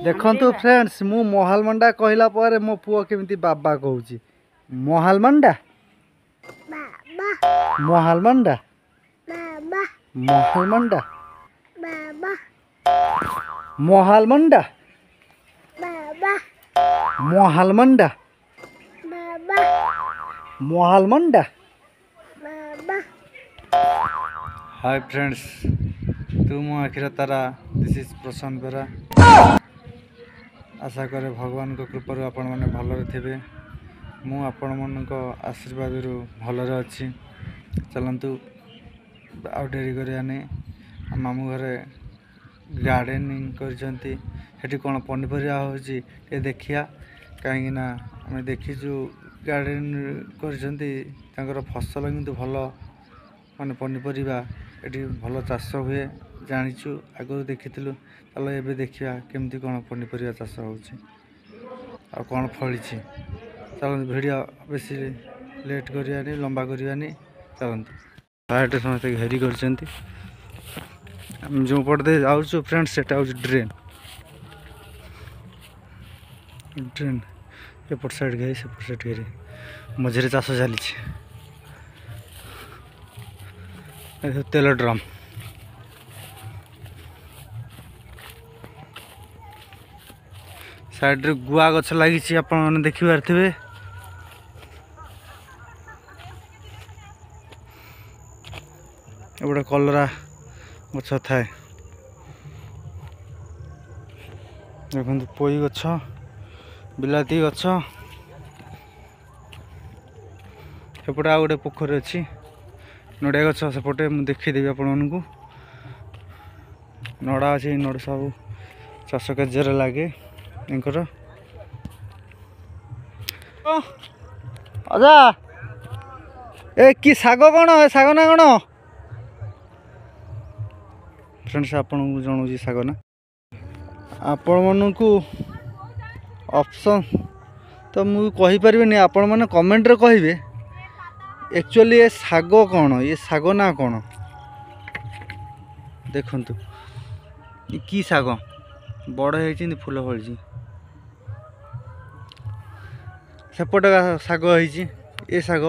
देखंतु फ्रेंड्स मु मोहाल मंडा कहला पर मो पुओ केमिति बाबा कहूची मोहाल मंडा बाबा मोहाल मंडा बाबा मोहाल मंडा बाबा मोहाल मंडा बाबा मोहाल मंडा बाबा मोहाल मंडा। बाबा हाय फ्रेंड्स तू मो आखिर तारा दिस इज प्रशांत बेरा। आशा करे भगवान को कृपा आपण मैंने भलरे थे मु आपण मन को आशीर्वाद भलरे अच्छी। चलतु आउ डेरी कराने मामू घरे गार्डनिंग कर कौन पनीपरिया होची ये देखिया कहीं आम देखीचु गार्डन कर फसल किंतु भल माने पनीपरिया ये भल चाष हुए जाचु आगु देखी चलो ये देखा केमती कौन पनीपरिया चाष हो कौन फली चलो भिडियो बेसी लेट करानी लंबा करानी चलते साइड समस्त घेरी कर जो पटे जाऊँ फ्रेंड्स से ड्रेन ड्रेन एपट साइड घेरी सेपट साइड घेरी मझे चाष चली तेल ड्रम साइड रे गुआ गछ लगी आप देखिपार थे गोटे कलरा गछ थाए देखो पोई गछ बिलाती गछ सेपटे आ गोटे पोखरी अच्छी नड़िया गछ सेपटे मुझे देखीदेवी आपण मानू नड़ा अच्छी नड़ सब चाष कार्य लगे इनकर अजा ए कि साग कौन ए साग ना कौन फ्रेंड्स आपन को जनाऊँ साग ना आपण मानू ऑप्शन तो मुझे कहीपर नहीं आपण मैंने कमेंट रे कहे एक्चुअली ये साग कौन ये साग ना कौन देखंतु कि साग बड़ है फूल फली सेपटे साग है ये साग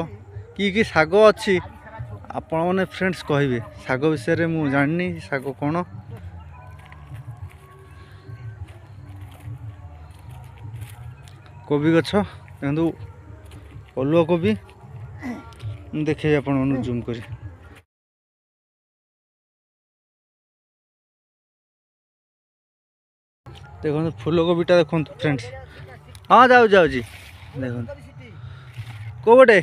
कि साग अच्छी आपण मैंने फ्रेंड्स कहे साग विषय में जानी साग कौन कोबी गछ देखो अलुआ कोबी देखे आप जूम कर देखो फूल कोबीटा देखो फ्रेंड्स हाँ जाऊ जाऊ देखो कोबटे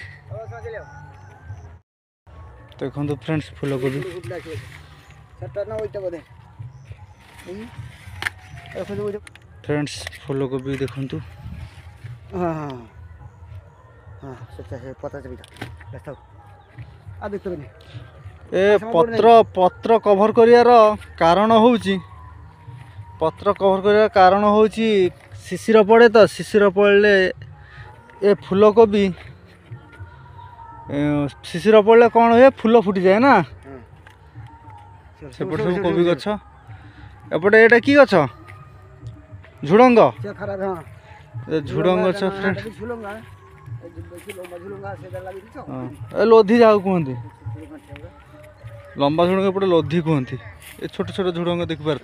देखो फ्रेंड्स फूल कोबी फ्रेंड्स फूल कोबी देखो ए पत्र पत्र कभर करियार कारण होउची पत्र कभर करियार कारण होउची शिशिर पड़े तो शिशिर पड़े ए फूल कोबी शिशिर पड़े कौन हुए फूल फुटी जाए ना सेपटे सब कोबी गछ एपटे एटा की गछ झुडंग झुडंग गछ फ्रेंड लोधी जाऊ कहते लंबा झुडंग एपटे लोधी कहते ये छोट छोट झुडंग देखी पारे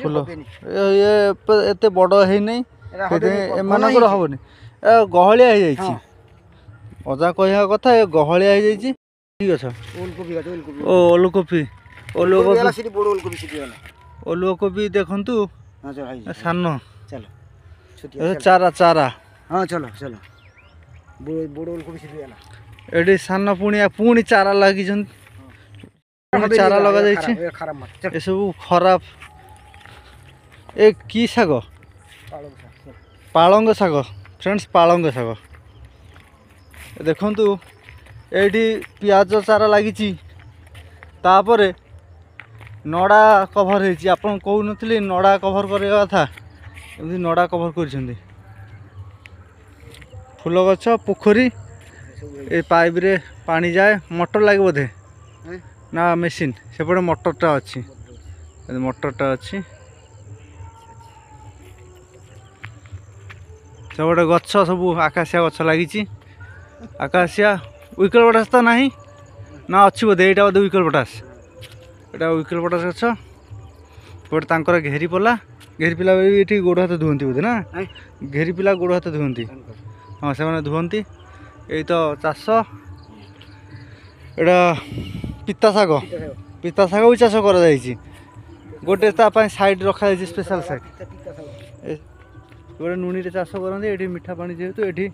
फूल ये एत बड़ है नहीं एमानकर हेनी गहलिया हो अजा कह कथा ये गहलिया हो ठीक अच्छा ओलकोपी ओलकोपी देखु सान चारा चारा हाँ चलो चलो ये सान पुणी चारा लगी चारा लगा ये सब खराब ए की साग पालंग साग फ्रेंड्स पालंग साग देखु ये पियाज चारा लगी तापर नड़ा कभर हो कहून नड़ा कभर करवा कथा एमती नड़ा कभर कर फूल गछ पोखरी ए पाइप रे पानी जाए मोटर लगे बोधे ना मेसीन सेपटे मोटरटा अच्छी मोटरटा अच्छी सब गोटे गछ सब आकाशिया गछ लगी आकाशिया विकल पटास तो ना ना अच्छी बोधे यहाँ बोधे विकल पटास यहाँ विकल पटास गछ गोटे घेरी पला ये गोड़ हाथ धुवंती बोधे ना घेरी पिला गोड़ हाथ धुवंती हाँ से धुवंती यही तो चाष एटा पिता शाग भी चाष कर गोटे साइड रखा स्पेशल साइड गोटे नुणी रे चाष करते ये मीठा पानी जेहेतु ये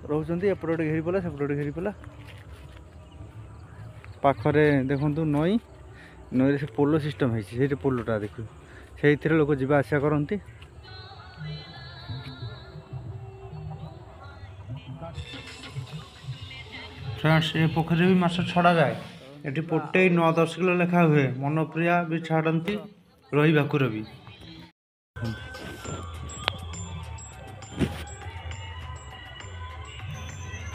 रोच एपटे गोटे घेरी पला सेपटे गोटे घेरी पला पाखरे देखु नई नई से पोलो सिस्टम है पोलोटा देखु से लोक जीवा आसा करती फ्रेंड्स ये पोखरी भी माछ छड़ा जाए ये पोटे 9-10 किलो लेखा हुए मनप्रिया भी छाड़ती रही भाकुर भी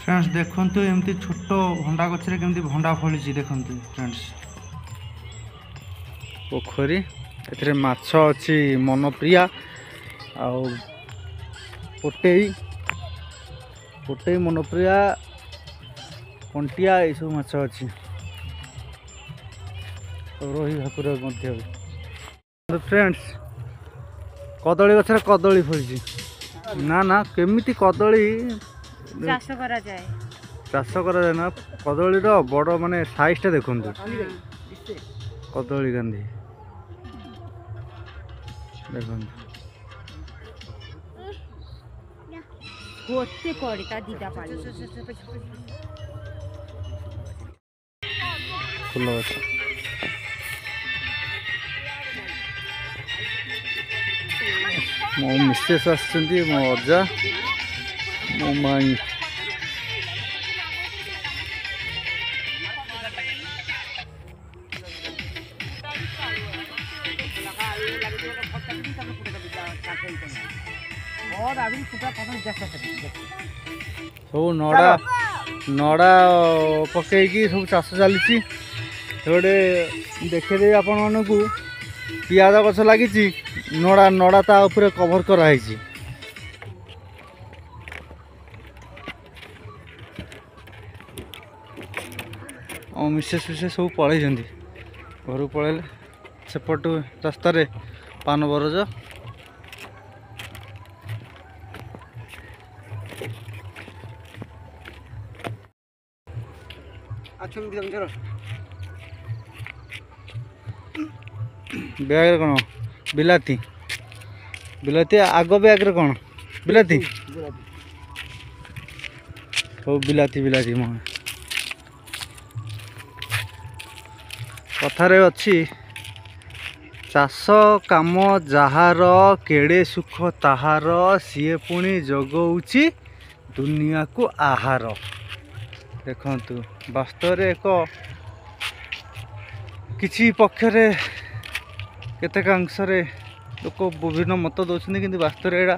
फ्रेंड्स देखते एमती छोट भंडा गचरे केमती भंडा फली देखते फ्रेंड्स पोखरी ए माछ अच्छी मनप्रिया आउ पोटेई पोटेई मनप्रिया कंटिया ये सब माछ अच्छी रोही भाकुर फ्रेंड्स कदली गचरे कदली फली ना ना केमिति कदली चाष करा जाए ना कदली बड़ माने साइजटा देखु कदली गांधी देखो गोटे पड़ी ता दीदा पानी फूल गछ मो मिसेस आसछन्ती मो अजा मो माई सब नड़ा नड़ा पकईकी सब चाष चली गोटे देखेदेवी आपण मानक पियाज गछ लगी नड़ा नड़ा ता ऊपर कभर कराई मिसेस फिसेस सब पलि घर पलैले सेपट रास्त पान बरज बैग कौन बिलाती बिलाती आग बैग कौन बिलाती सब बिलाती बिलाती मह कथारे अच्छी चाष काम जार केड़े सुख ताहार सीए पुणी जगौची दुनिया को आहार देखंतु वास्तव एक किसी पक्षरे केतेकांशरे लोक विभिन्न मत दौरान कि वास्तव एटा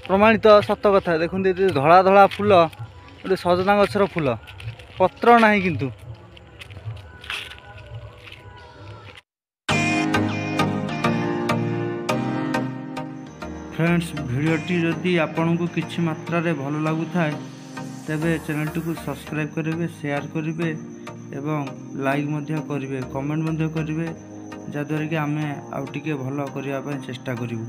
प्रमाणित सत कथा देखते धला धला फूल गोटे सजना गछर फूल पत्र ना किंतु फ्रेंड्स भिडियोटी जदि आपन को किसी मात्रा रे भल लगु थाए तेबे चैनल को सब्सक्राइब करेंगे शेयर करेंगे एवं लाइक मध्य करेंगे कमेंट मध्य करेंगे जहाँद्वारा कि आम आउ टिके भल करने चेष्टा करूँ।